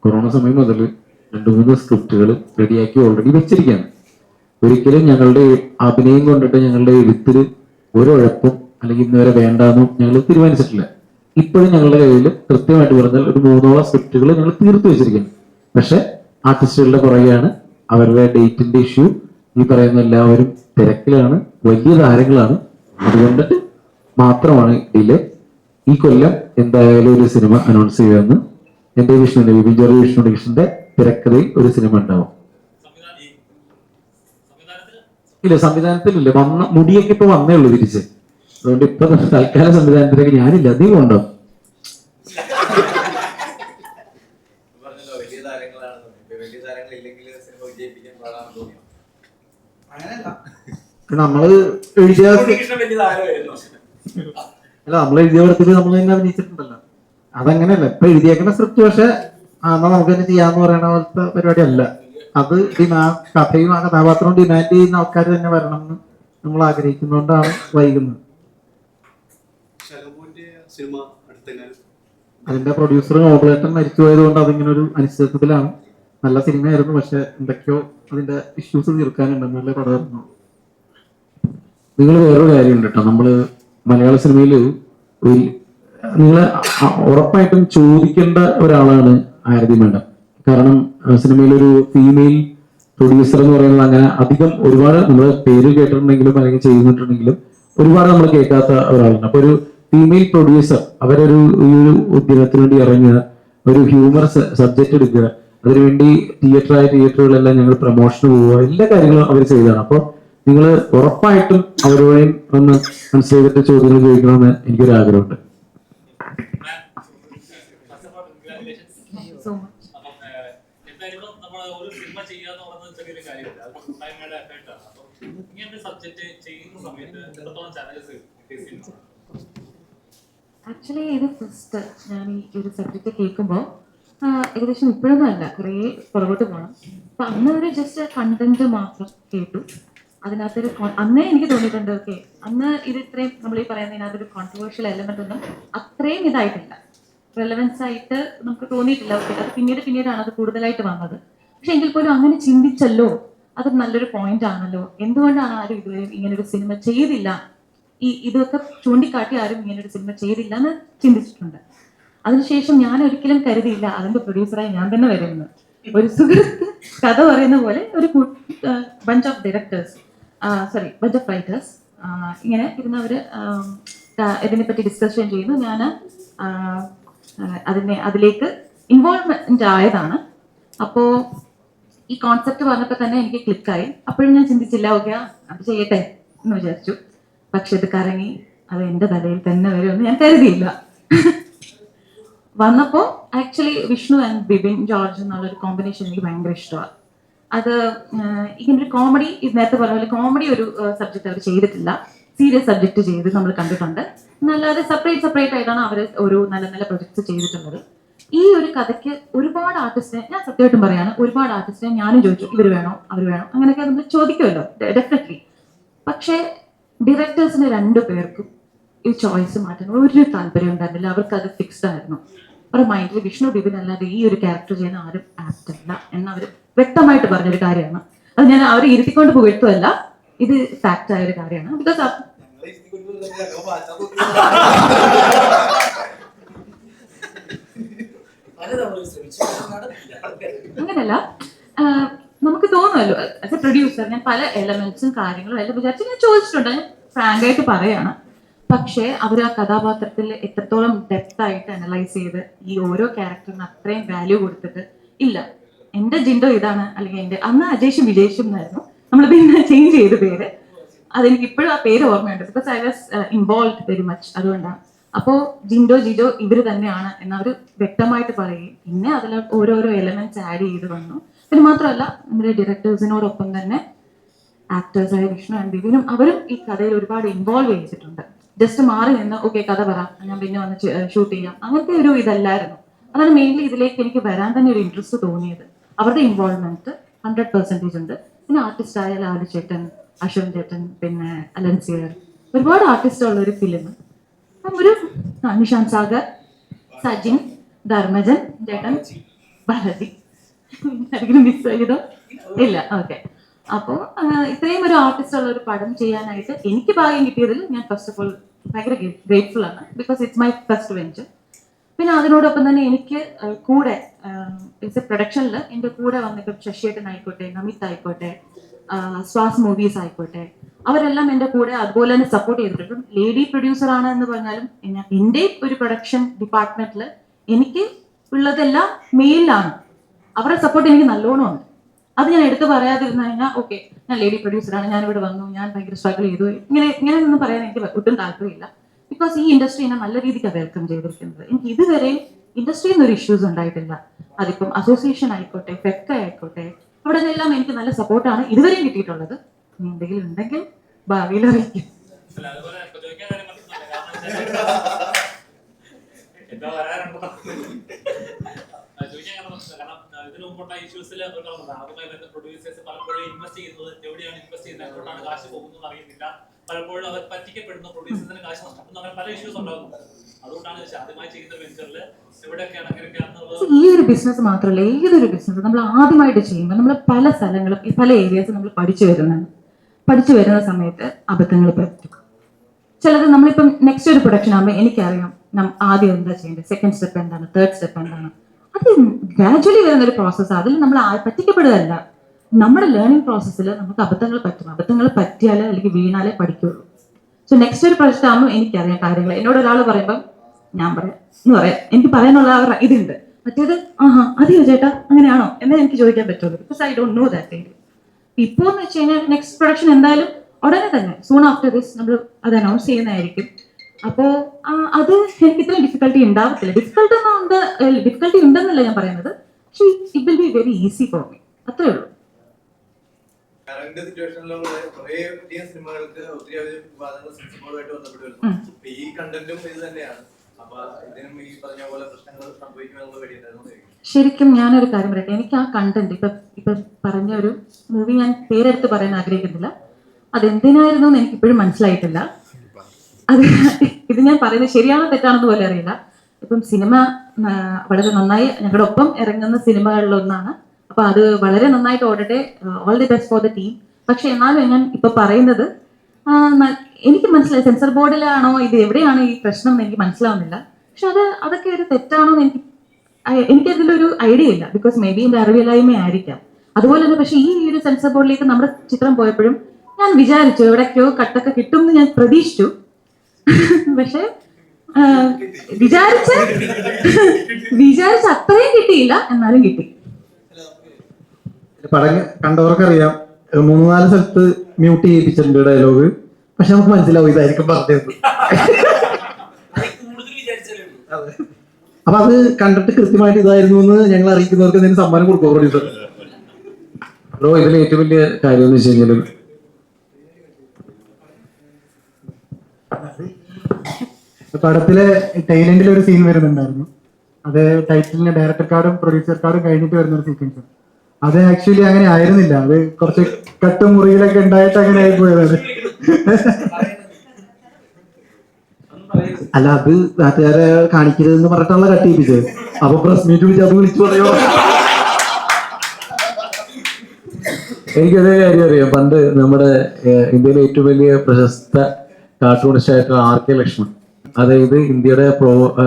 Corona സമയം മുതൽ 2-3 സ്ക്രിപ്റ്റുകൾ റെഡിയാക്കി ഓൾറെഡി വെച്ചിരിക്കുകയാണ്. ഒരിക്കലും ഞങ്ങളുടെ അഭിനയം കൊണ്ടിട്ട് ഞങ്ങളുടെ എഴുത്തിൽ ഒരു ഉഴപ്പും അല്ലെങ്കിൽ ഇന്നുവരെ വേണ്ടാന്നും ഞങ്ങൾ തീരുമാനിച്ചിട്ടില്ല. ഇപ്പോഴും ഞങ്ങളുടെ കയ്യിൽ കൃത്യമായിട്ട് പറഞ്ഞാൽ ഒരു 3ഓളം സ്ക്രിപ്റ്റുകൾ ഞങ്ങൾ തീർത്തു വെച്ചിരിക്കുന്നു. പക്ഷെ ആർട്ടിസ്റ്റുകളുടെ പുറകെയാണ്, അവരുടെ ഡേറ്റിന്റെ ഇഷ്യൂ, ഈ പറയുന്ന എല്ലാവരും തിരക്കിലാണ്, വലിയ താരങ്ങളാണ്, അതുകൊണ്ട് മാത്രമാണ് ഡിലേ. ഈ കൊല്ലം എന്തായാലും ഒരു സിനിമ അനൗൺസ് ചെയ്യുമെന്ന് എന്റെ വിഷ്ണുവിന്റെ ബിബിൻ ജോർജ് വിഷ്ണു ഡിവിഷന്റെ തിരക്കഥയിൽ ഒരു സിനിമ ഉണ്ടാവും. ഇല്ല, സംവിധാനത്തിലില്ല. മുടിയൊക്കെ ഇപ്പൊ വന്നേ ഉള്ളൂ തിരിച്ച്. അതുകൊണ്ട് ഇപ്പൊ തൽക്കാലം സംവിധാനത്തിലേക്ക് ഞാനില്ല. നീ ഉണ്ടോ? നമ്മള് എഴുതിയ അല്ല, നമ്മൾ എഴുതിയ പടത്തിൽ നമ്മൾ തന്നെ അഭിനയിച്ചിട്ടുണ്ടല്ലോ. അതങ്ങനെയല്ല ഇപ്പൊ എഴുതിയേക്കുന്ന സ്ക്രിപ്റ്റ്. പക്ഷെ എന്നാ നമുക്ക് തന്നെ ചെയ്യാന്ന് പറയുന്ന പോലത്തെ പരിപാടി അല്ല അത്. കഥയും ആ കഥാപാത്രവും ഡിമാൻഡ് ചെയ്യുന്ന ആൾക്കാർ തന്നെ വരണം എന്ന് നമ്മൾ ആഗ്രഹിക്കുന്നതുകൊണ്ടാണ് വൈകുന്നത്. അതിന്റെ പ്രൊഡ്യൂസർ നോബിളേട്ടൻ മരിച്ചുപോയത് കൊണ്ട് അതിങ്ങനെ ഒരു അനിശ്ചിതത്വത്തിലാണ്. നല്ല സിനിമയായിരുന്നു, പക്ഷെ എന്തൊക്കെയോ അതിന്റെ ഇഷ്യൂസ് തീർക്കാനുണ്ട്. നല്ല പടമായിരുന്നു. നിങ്ങൾ വേറൊരു കാര്യമുണ്ട് കേട്ടോ, നമ്മള് മലയാള സിനിമയിൽ നിങ്ങളെ ഉറപ്പായിട്ടും ചോദിക്കേണ്ട ഒരാളാണ് ആരതി മേഡം. കാരണം സിനിമയിലൊരു ഫീമെയിൽ പ്രൊഡ്യൂസർ എന്ന് പറയുന്നത് അങ്ങനെ അധികം ഒരുപാട് നമ്മൾ പേര് കേട്ടിട്ടുണ്ടെങ്കിലും അല്ലെങ്കിൽ ചെയ്തിട്ടുണ്ടെങ്കിലും ഒരുപാട് നമ്മൾ കേൾക്കാത്ത ഒരാളാണ്. അപ്പൊ ഒരു ഫീമെയിൽ പ്രൊഡ്യൂസർ അവരൊരു ഈ ഒരു ഉദ്യമത്തിന് വേണ്ടി ഇറങ്ങുക, ഒരു ഹ്യൂമർ സബ്ജക്ട് എടുക്കുക, അതിനുവേണ്ടി തിയേറ്ററുകളെല്ലാം ഞങ്ങൾ പ്രൊമോഷന് പോവുക, എല്ലാ കാര്യങ്ങളും അവർ ചെയ്തതാണ്. അപ്പോൾ നിങ്ങൾ ഉറപ്പായിട്ടും അവരുടെയും ഒന്ന് മനസ്സിലാക്കിയിട്ട് ചോദ്യങ്ങൾ ചോദിക്കണമെന്ന് എനിക്കൊരു ആഗ്രഹമുണ്ട്. ആക്ച്വലി ഇത് ഫസ്റ്റ് ഞാൻ ഈ ഒരു സബ്ജക്റ്റ് കേൾക്കുമ്പോൾ ഏകദേശം ഇപ്പോഴൊന്നും അല്ല, കുറേ പുറകോട്ട് പോകണം. അപ്പൊ അന്ന് ഒരു ജസ്റ്റ് കണ്ടന്റ് മാത്രം കേട്ടു. അതിനകത്തൊരു അന്നേ എനിക്ക് തോന്നിയിട്ടുണ്ട്, ഓക്കെ അന്ന് ഇത് ഇത്രയും നമ്മൾ ഈ പറയുന്നതിനകത്തൊരു കോൺട്രവേഴ്ഷ്യൽ എലമെന്റ് ഒന്നും അത്രയും ഇതായിട്ടില്ല, റെലവൻസ് ആയിട്ട് നമുക്ക് തോന്നിയിട്ടില്ല. ഓക്കെ, അത് പിന്നീടാണ് അത് കൂടുതലായിട്ട് വന്നത്. പക്ഷെ എങ്കിൽ പോലും അങ്ങനെ ചിന്തിച്ചല്ലോ, അത് നല്ലൊരു പോയിന്റ് ആണല്ലോ, എന്തുകൊണ്ടാണ് ആരും ഇതുവരെ ഇങ്ങനൊരു സിനിമ ചെയ്തില്ല, ഇതൊക്കെ ചൂണ്ടിക്കാട്ടി ആരും ഇങ്ങനൊരു സിനിമ ചെയ്തില്ല എന്ന് ചിന്തിച്ചിട്ടുണ്ട്. അതിനുശേഷം ഞാൻ ഒരിക്കലും കരുതിയില്ല അതിന്റെ പ്രൊഡ്യൂസറായി ഞാൻ തന്നെ വരുമെന്ന്. ഒരു സുഹൃത്ത് കഥ പറയുന്ന പോലെ ഒരു bunch of directors bunch of writers ഇങ്ങനെ ഇരുന്നവര് ഇതിനെപ്പറ്റി ഡിസ്കഷൻ ചെയ്യുന്നു. ഞാൻ അതിലേക്ക് ഇൻവോൾവ്മെന്റ് ആയതാണ്. അപ്പോ ഈ കോൺസെപ്റ്റ് പറഞ്ഞപ്പോൾ തന്നെ എനിക്ക് ക്ലിക്കായി. അപ്പോഴും ഞാൻ ചിന്തിച്ചില്ല, ഓക്കെ അത് ചെയ്യട്ടെ എന്ന് വിചാരിച്ചു. പക്ഷെ ഇത് കറങ്ങി അത് എൻ്റെ തലയിൽ തന്നെ വരുമെന്ന് ഞാൻ കരുതിയില്ല. വന്നപ്പോൾ actually Vishnu and Bibin George എന്നുള്ളൊരു കോമ്പിനേഷൻ എനിക്ക് ഭയങ്കര ഇഷ്ടമാണ്. അത് ഇങ്ങനൊരു കോമഡി, നേരത്തെ പറഞ്ഞ പോലെ കോമഡി ഒരു സബ്ജക്റ്റ് അവർ ചെയ്തിട്ടില്ല, സീരിയസ് സബ്ജക്റ്റ് ചെയ്ത് നമ്മൾ കണ്ടിട്ടുണ്ട്. എന്നല്ലാതെ സെപ്പറേറ്റ് ആയിട്ടാണ് അവർ ഒരു നല്ല നല്ല പ്രൊജക്ട്സ് ചെയ്തിട്ടുള്ളത്. ഈ ഒരു കഥയ്ക്ക് ഒരുപാട് ആർട്ടിസ്റ്റിനെ, ഞാൻ സത്യമായിട്ടും പറയാണ്, ഒരുപാട് ആർട്ടിസ്റ്റിനെ ഞാനും ചോദിച്ചു, ഇവർ വേണോ അവർ വേണോ അങ്ങനെയൊക്കെ നമ്മൾ ചോദിക്കുമല്ലോ ഡെഫിനറ്റ്ലി. പക്ഷേ ഡയറക്ടേഴ്സിന് 2 പേർക്കും ഈ ചോയ്സ് മാറ്റാൻ ഒരു താല്പര്യം ഉണ്ടായിരുന്നില്ല. അവർക്ക് അത് ഫിക്സ്ഡ് ആയിരുന്നു. അവരുടെ മൈൻഡിൽ വിഷ്ണു ബിബിൻ അല്ലാതെ ഈ ഒരു ക്യാരക്ടർ ചെയ്യാൻ ആരും ആപ്റ്റ് അല്ല എന്നവർ വ്യക്തമായിട്ട് പറഞ്ഞൊരു കാര്യമാണ്. അത് ഞാൻ അവരെ ഇരുത്തിക്കൊണ്ട് പോയിട്ടുമല്ല, ഇത് ഫാക്റ്റ് ആയ ഒരു കാര്യമാണ്. ബിക്കോസ് അങ്ങനല്ല, നമുക്ക് തോന്നുമല്ലോ ആസ് എ പ്രൊഡ്യൂസർ. ഞാൻ പല എലമെന്റ്സും കാര്യങ്ങളും എല്ലാം വിചാരിച്ച് ഞാൻ ചോദിച്ചിട്ടുണ്ട്, ഞാൻ ഫ്രാങ്ക് ആയിട്ട് പറയാണ്. പക്ഷേ അവർ ആ കഥാപാത്രത്തിൽ എത്രത്തോളം ഡെപ്ത് ആയിട്ട് അനലൈസ് ചെയ്ത് ഈ ഓരോ ക്യാരക്ടറിന് അത്രയും വാല്യൂ കൊടുത്തിട്ട്, ഇല്ല എന്റെ ജിൻഡോ ഇതാണ്, അല്ലെങ്കിൽ എന്റെ അന്ന് അജേഷും വിജേഷും എന്നായിരുന്നു, നമ്മൾ പിന്നെ ചേഞ്ച് ചെയ്ത പേര്. അതെനിക്ക് ഇപ്പോഴും ആ പേര് ഓർമ്മയുണ്ട്, because I was involve very much. അതുകൊണ്ടാണ്. അപ്പോൾ ജിൻഡോ ജിജോ ഇവർ തന്നെയാണ് എന്നവർ വ്യക്തമായിട്ട് പറയുകയും പിന്നെ അതിൽ ഓരോരോ എലമെന്റ്സ് ആഡ് ചെയ്ത് വന്നു. പിന്നെ മാത്രമല്ല നമ്മുടെ ഡയറക്ടേഴ്സിനോടൊപ്പം തന്നെ ആക്ടേഴ്സായ വിഷ്ണു ആൻഡ് ബിബിനും അവരും ഈ കഥയിൽ ഒരുപാട് ഇൻവോൾവ് ചെയ്തിട്ടുണ്ട്. ജസ്റ്റ് മാറി നിന്ന് ഓക്കെ കഥ പറ, ഞാൻ പിന്നെ വന്ന് ഷൂട്ട് ചെയ്യാം, അങ്ങനത്തെ ഒരു ഇതല്ലായിരുന്നു. അതാണ് മെയിൻലി ഇതിലേക്ക് എനിക്ക് വരാൻ തന്നെ ഒരു ഇൻട്രസ്റ്റ് തോന്നിയത്. അവരുടെ ഇൻവോൾവ്മെന്റ് 100% ഉണ്ട്. പിന്നെ ആർട്ടിസ്റ്റായ ലാലു ചേട്ടൻ, അശ്വൻ ചേട്ടൻ, പിന്നെ അലൻസിയർ, ഒരുപാട് ആർട്ടിസ്റ്റ് ഉള്ള ഒരു ഫിലിം. ഒരു നിഷാന്ത് സാഗർ, സജിൻ, ധർമ്മജൻ ചേട്ടൻ, ബാലാജി. ആരെങ്കിലും മിസ് ചെയ്തോ? ഇല്ല. ഓക്കെ. അപ്പോൾ ഇത്രയും ഒരു ആർട്ടിസ്റ്റ് ഉള്ള ഒരു പടം ചെയ്യാനായിട്ട് എനിക്ക് ഭാഗ്യം കിട്ടിയതിൽ ഞാൻ ഫസ്റ്റ് ഓഫ് ഓൾ ഭയങ്കര ഗ്രേറ്റ്ഫുൾ ആണ്. Because it's my first venture. പിന്നെ അതിനോടൊപ്പം തന്നെ എനിക്ക് കൂടെ പ്രൊഡക്ഷനിൽ എൻ്റെ കൂടെ വന്നിട്ട് ശശിയേട്ടൻ ആയിക്കോട്ടെ, നമിത് ആയിക്കോട്ടെ, സ്വാസ് മൂവീസ് ആയിക്കോട്ടെ, അവരെല്ലാം എൻ്റെ കൂടെ അതുപോലെ തന്നെ സപ്പോർട്ട് ചെയ്തിട്ടുണ്ട്. ലേഡി പ്രൊഡ്യൂസർ ആണ് എന്ന് പറഞ്ഞാലും എൻ്റെ ഒരു പ്രൊഡക്ഷൻ ഡിപ്പാർട്ട്മെന്റിൽ എനിക്ക് ഉള്ളതെല്ലാം മെയിലാണ്. അവരുടെ സപ്പോർട്ട് എനിക്ക് നല്ലോണം ഉണ്ട്. അത് ഞാൻ എടുത്ത് പറയാതിരുന്നു കഴിഞ്ഞാൽ ഓക്കെ, ഞാൻ ലേഡി പ്രൊഡ്യൂസറാണ്, ഞാൻ ഇവിടെ വന്നു, ഞാൻ ഭയങ്കര സ്ട്രഗിൾ ചെയ്തു, ഇങ്ങനെ ഒന്നും പറയാൻ എനിക്ക് ഒട്ടും താല്പര്യമില്ല. ബിക്കോസ് ഈ ഇൻഡസ്ട്രി എന്നെ നല്ല രീതിക്ക് വെൽക്കം ചെയ്തിരിക്കുന്നത്. എനിക്ക് ഇതുവരെ ഇൻഡസ്ട്രിയിൽ നിന്ന് ഒരു ഇഷ്യൂസ് ഉണ്ടായിട്ടില്ല. അതിപ്പം അസോസിയേഷൻ ആയിക്കോട്ടെ, ഫെക്ക ആയിക്കോട്ടെ, അവിടെ നിന്നെല്ലാം എനിക്ക് നല്ല സപ്പോർട്ടാണ് ഇതുവരെയും കിട്ടിയിട്ടുള്ളത്. എന്തെങ്കിലും ഉണ്ടെങ്കിൽ ഭാവിയിൽ അറിയിക്കും. ഇതിനു മുമ്പുള്ള ഇഷ്യൂസിൽ പ്രൊഡ്യൂസേഴ്സ് പലപ്പോഴും ഇൻവെസ്റ്റ് ചെയ്യുന്നത് എവിടെയാണ് ഇൻവെസ്റ്റ് ചെയ്യുന്നത്, എങ്ങോട്ടാണ് കാശ് പോകുന്നത് അറിയുന്നില്ല. പലപ്പോഴും അവർ പറ്റിക്കപ്പെടുന്ന പ്രൊഡ്യൂസേഴ്സിന് കാശ് നഷ്ടപ്പെടുന്ന അങ്ങനെ പല ഇഷ്യൂസ് ഉണ്ടാകുന്നുണ്ട്. അതുകൊണ്ടാണ് ആദ്യമായി ചെയ്യുന്ന വെഞ്ചറിൽ എവിടെയൊക്കെയാണ് അങ്ങനെയൊക്കെയാണെന്നുള്ളത്. ഈ ഒരു ബിസിനസ് മാത്രമല്ല, ഏതൊരു ബിസിനസ് നമ്മൾ ആദ്യമായിട്ട് ചെയ്യുമ്പോൾ നമ്മൾ പല സ്ഥലങ്ങളും പല ഏരിയാസും നമ്മൾ പഠിച്ചു വരുന്ന സമയത്ത് അബദ്ധങ്ങൾ പറ്റും. ചിലത് നമ്മളിപ്പം നെക്സ്റ്റ് ഒരു പ്രൊഡക്ഷൻ ആകുമ്പോൾ എനിക്കറിയാം ആദ്യം എന്താ ചെയ്യേണ്ടത്, സെക്കൻഡ് സ്റ്റെപ്പ് എന്താണ്, തേർഡ് സ്റ്റെപ്പ് എന്താണ്. അത് ഗ്രാജുവലി വരുന്ന ഒരു പ്രോസസ്സ്. അതിൽ നമ്മൾ പറ്റിക്കപ്പെടുകയല്ല. നമ്മുടെ ലേണിംഗ് പ്രോസസ്സിൽ നമുക്ക് അബദ്ധങ്ങൾ പറ്റും. അബദ്ധങ്ങൾ പറ്റിയാലേ അല്ലെങ്കിൽ വീണാലേ പഠിക്കുള്ളൂ. സോ നെക്സ്റ്റ് ഒരു പ്രൊജക്റ്റ് ആകുമ്പോൾ എനിക്കറിയാം കാര്യങ്ങൾ. എന്നോട് ഒരാൾ പറയുമ്പം ഞാൻ പറയാം എന്ന് പറയാം, എനിക്ക് പറയാനുള്ള അവർ ഇതുണ്ട്. മറ്റേത് അതെയോ ചേട്ടാ അങ്ങനെയാണോ എന്നേ എനിക്ക് ചോദിക്കാൻ പറ്റുള്ളൂ. Because I don't know that area. ഇപ്പോൾ എന്ന് വെച്ച് കഴിഞ്ഞാൽ നെക്സ്റ്റ് പ്രൊഡക്ഷൻ എന്തായാലും ഉടനെ തന്നെ സൂൺ ആഫ്റ്റർ ദിസ് നമ്മൾ അത് അനൗൺസ് ചെയ്യുന്നതായിരിക്കും. അപ്പോൾ അത് എനിക്ക് ഇത്രയും ഡിഫിക്കൽട്ടി ഉണ്ടാവത്തില്ല. ഡിഫിക്കൽട്ടി ഉണ്ടെന്നല്ല ഞാൻ പറയുന്നത്, പക്ഷേ it will be very easy for me. അത്രേ ഉള്ളൂ. കറന്റ് സിറ്റുവേഷനിലുള്ള കുറേയധികം സിനിമകൾക്ക് ഒത്തിരിയധികം വിവാദങ്ങൾ സെൻസറുമായിട്ട് ബന്ധപ്പെട്ട് വരുന്നു. ഈ കണ്ടന്റും ഇത് തന്നെയാണ്. അപ്പൊ ഇതിനും ഈ പറഞ്ഞ പോലെ പ്രശ്നങ്ങൾ സംഭവിക്കുമെന്നുള്ള പേടിയുണ്ടായിരുന്നു. ശരിക്കും ഞാനൊരു കാര്യം പറയട്ടെ, എനിക്ക് ആ കണ്ടന്റ് ഇപ്പൊ പറഞ്ഞ ഒരു മൂവി ഞാൻ പേരെടുത്ത് പറയാൻ ആഗ്രഹിക്കുന്നില്ല. അതെന്തിനായിരുന്നു എന്ന് എനിക്കിപ്പോഴും മനസ്സിലായിട്ടില്ല. അത് ഇത് ഞാൻ പറയുന്നത് ശരിയാണോ തെറ്റാണെന്ന് പോലെ അറിയില്ല. ഇപ്പം സിനിമ വളരെ നന്നായി ഞങ്ങളുടെ ഒപ്പം ഇറങ്ങുന്ന സിനിമകളിലൊന്നാണ്. അപ്പൊ അത് വളരെ നന്നായിട്ട് ഓടട്ടെ. All the best for the team. പക്ഷെ എന്നാലും ഞാൻ ഇപ്പൊ പറയുന്നത് എനിക്ക് മനസ്സിലായി, സെൻസർ ബോർഡിലാണോ ഇത് എവിടെയാണ് ഈ പ്രശ്നം എന്ന് എനിക്ക് മനസ്സിലാവുന്നില്ല. പക്ഷെ അതൊക്കെ ഒരു തെറ്റാണോ എന്ന് എനിക്കതിലൊരു ഐഡിയ ഇല്ല. ബിക്കോസ് മേ ബി എൻ്റെ അറിവില്ലായ്മ ആയിരിക്കാം. അതുപോലെ തന്നെ പക്ഷെ ഈ ഒരു സെൻസർ ബോർഡിലേക്ക് നമ്മുടെ ചിത്രം പോയപ്പോഴും ഞാൻ വിചാരിച്ചു എവിടേക്കോ കട്ടൊക്കെ കിട്ടും എന്ന് ഞാൻ പ്രതീക്ഷിച്ചു. പക്ഷെ വിചാരിച്ച അത്രയും കിട്ടിയില്ല, എന്നാലും കിട്ടി. പടം കണ്ടവർക്കറിയാം, 3-4 സ്ഥലത്ത് മ്യൂട്ട് ചെയ്യിപ്പിച്ചിട്ടുണ്ട് ഡയലോഗ്. പക്ഷെ നമുക്ക് മനസ്സിലാവും ഇതായിരിക്കും പറഞ്ഞത്. അപ്പൊ അത് കണ്ടിട്ട് കൃത്യമായിട്ട് ഇതായിരുന്നു എന്ന് ഞങ്ങൾ അറിയിക്കുന്നവർക്ക് എന്തെങ്കിലും സമ്മാനം കൊടുക്കും പ്രൊഡ്യൂസർ. ബ്രോ, ഇതിൽ ഏറ്റവും വലിയ കാര്യം എന്ന് വെച്ച് കഴിഞ്ഞാൽ പടത്തിലെ ടൈലൻഡിൽ ഒരു സീൻ വരുന്നുണ്ടായിരുന്നു. അത് ടൈറ്റിലിന് ഡയറക്ടർ കാർഡും പ്രൊഡ്യൂസർ കാർഡും കഴിഞ്ഞിട്ട് വരുന്ന ഒരു സീക്വൻസ്. അത് ആക്ച്വലി അങ്ങനെ ആയിരുന്നില്ല. അത് കുറച്ച് കട്ടും മുറിയിലൊക്കെ ഉണ്ടായിട്ട് അങ്ങനെ ആയി പോയതാണ്. അല്ല, അത് നാട്ടുകാരെ കാണിക്കരുതെന്ന് പറഞ്ഞിട്ടുള്ള കട്ട് ചെയ്യിപ്പിച്ചത്. അപ്പൊ പ്രസ് മീറ്റ് വിളിച്ച് അത് വിളിച്ചു പറയോ. എനിക്കൊരു കാര്യം അറിയാം. പണ്ട് നമ്മുടെ ഇന്ത്യയിലെ ഏറ്റവും വലിയ പ്രശസ്ത കാർട്ടൂണിസ്റ്റ് ആയിട്ടുള്ള RK ലക്ഷ്മൺ, അതായത് ഇന്ത്യയുടെ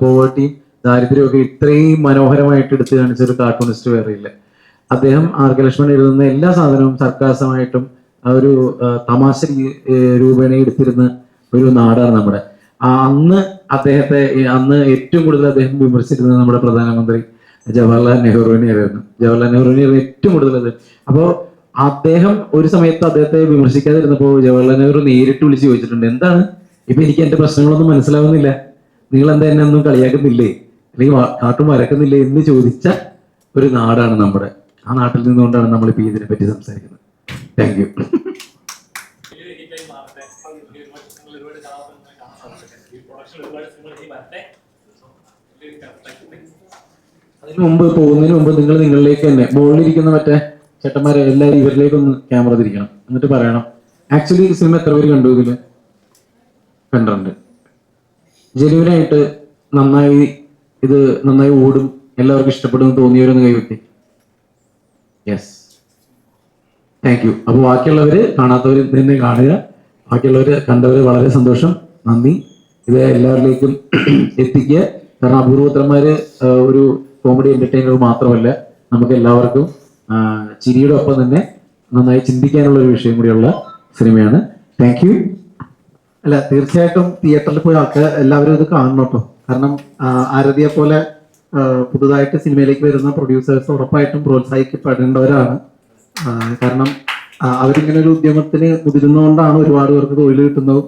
പോവേർട്ടിയും ദാരിദ്ര്യമൊക്കെ ഇത്രയും മനോഹരമായിട്ട് എടുത്തു കാണിച്ച ഒരു കാർട്ടൂണിസ്റ്റ് വേറെ ഇല്ല. അദ്ദേഹം RK ലക്ഷ്മൺ എഴുതുന്ന എല്ലാ സാധനവും സർക്കാസമായിട്ടും ആ ഒരു തമാശ രൂപേണ എടുത്തിരുന്ന ഒരു നാടാണ് നമ്മുടെ. അന്ന് ഏറ്റവും കൂടുതൽ അദ്ദേഹം വിമർശിച്ചിരുന്നത് നമ്മുടെ പ്രധാനമന്ത്രി ജവഹർലാൽ നെഹ്റുവിനെയായിരുന്നു. ഏറ്റവും കൂടുതൽ അത്. അപ്പോൾ അദ്ദേഹം ഒരു സമയത്ത് അദ്ദേഹത്തെ വിമർശിക്കാതിരുന്നപ്പോൾ ജവഹർലാൽ നെഹ്റു നേരിട്ട് വിളിച്ച് ചോദിച്ചിട്ടുണ്ട്, എന്താണ് ഇപ്പൊ എനിക്ക് എന്റെ പ്രശ്നങ്ങളൊന്നും മനസ്സിലാവുന്നില്ല, നിങ്ങൾ എന്താ എന്നെ ഒന്നും കളിയാക്കുന്നില്ലേ, അല്ലെങ്കിൽ കാട്ടും വരക്കുന്നില്ലേ എന്ന് ചോദിച്ച ഒരു നാടാണ് നമ്മുടെ. ആ നാട്ടിൽ നിന്നുകൊണ്ടാണ് നമ്മൾ ഇപ്പൊ ഇതിനെ പറ്റി സംസാരിക്കുന്നത്. Thank you. പോകുന്നതിന് മുമ്പ് നിങ്ങൾ നിങ്ങളിലേക്ക് തന്നെ മുകളിലിരിക്കുന്ന മറ്റേ ചേട്ടന്മാരെ എല്ലാവരും ഇവരിലേക്കൊന്ന് ക്യാമറ തിരിക്കണം. എന്നിട്ട് പറയണം ആക്ച്വലി സിനിമ എത്ര പേര് കണ്ടു. ഇതില് കണ്ടിട്ടുണ്ട്. ജെന്യുവനായിട്ട് നന്നായി ഓടും എല്ലാവർക്കും ഇഷ്ടപ്പെടുമെന്ന് തോന്നിയവരൊന്ന് കൈവത്തി. Yes, thank you. അപ്പോൾ ബാക്കിയുള്ളവർ കാണാത്തവർ തന്നെ കാണുക, ബാക്കിയുള്ളവർ കണ്ടവർ വളരെ സന്തോഷം, നന്ദി. ഇത് എല്ലാവരിലേക്കും എത്തിക്കുക. കാരണം അപൂർവോത്തരന്മാര് ഒരു കോമഡി എന്റർടൈനർ മാത്രമല്ല, നമുക്ക് എല്ലാവർക്കും ചിരിയുടെ ഒപ്പം തന്നെ നന്നായി ചിന്തിക്കാനുള്ള ഒരു വിഷയം കൂടിയുള്ള സിനിമയാണ്. Thank you. അല്ല, തീർച്ചയായിട്ടും തിയേറ്ററിൽ പോയി ആൾക്കാർ എല്ലാവരും ഇത് കാണണം കേട്ടോ. കാരണം ആരതിയെ പോലെ പുതുതായിട്ട് സിനിമയിലേക്ക് വരുന്ന പ്രൊഡ്യൂസേഴ്സ് ഉറപ്പായിട്ടും പ്രോത്സാഹിക്കപ്പെടേണ്ടവരാണ്. കാരണം അവരിങ്ങനെ ഒരു ഉദ്യമത്തിന് മുതിരുന്നതുകൊണ്ടാണ് ഒരുപാട് പേർക്ക് തൊഴിൽ കിട്ടുന്നത്.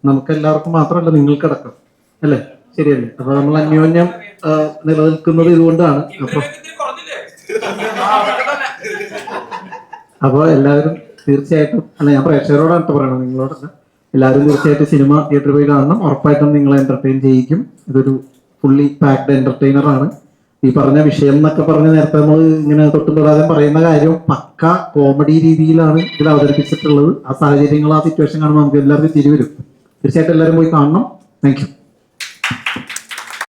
നമുക്ക് എല്ലാവർക്കും മാത്രമല്ല, നിങ്ങൾക്കടക്കം, അല്ലേ? ശരിയല്ലേ? അപ്പൊ നമ്മൾ അന്യോന്യം നിലനിൽക്കുന്നത് ഇതുകൊണ്ടാണ്. അപ്പൊ എല്ലാവരും തീർച്ചയായിട്ടും, അല്ല ഞാൻ പ്രേക്ഷകരോടാണ് പറയണത്, നിങ്ങളോടല്ല, എല്ലാവരും തീർച്ചയായിട്ടും സിനിമ തിയേറ്ററിൽ പോയി കാണണം. ഉറപ്പായിട്ടും നിങ്ങളെ എന്റർടൈൻ ചെയ്യിക്കും. ഇതൊരു ഫുള്ളി പാക്ഡ് എന്റർടൈനർ ആണ്. ഈ പറഞ്ഞ വിഷയം എന്നൊക്കെ പറഞ്ഞ നേരത്തെ നമ്മൾ ഇങ്ങനെ തൊട്ടും തൊടാതെ പറയുന്ന കാര്യം പക്ക കോമഡി രീതിയിലാണ് ഇതിൽ അവതരിപ്പിച്ചിട്ടുള്ളത്. ആ സാഹചര്യങ്ങൾ, ആ സിറ്റുവേഷൻ കാണുമ്പോൾ നമുക്ക് എല്ലാവർക്കും ചിരി വരും. തീർച്ചയായിട്ടും എല്ലാവരും പോയി കാണണം. Thank you.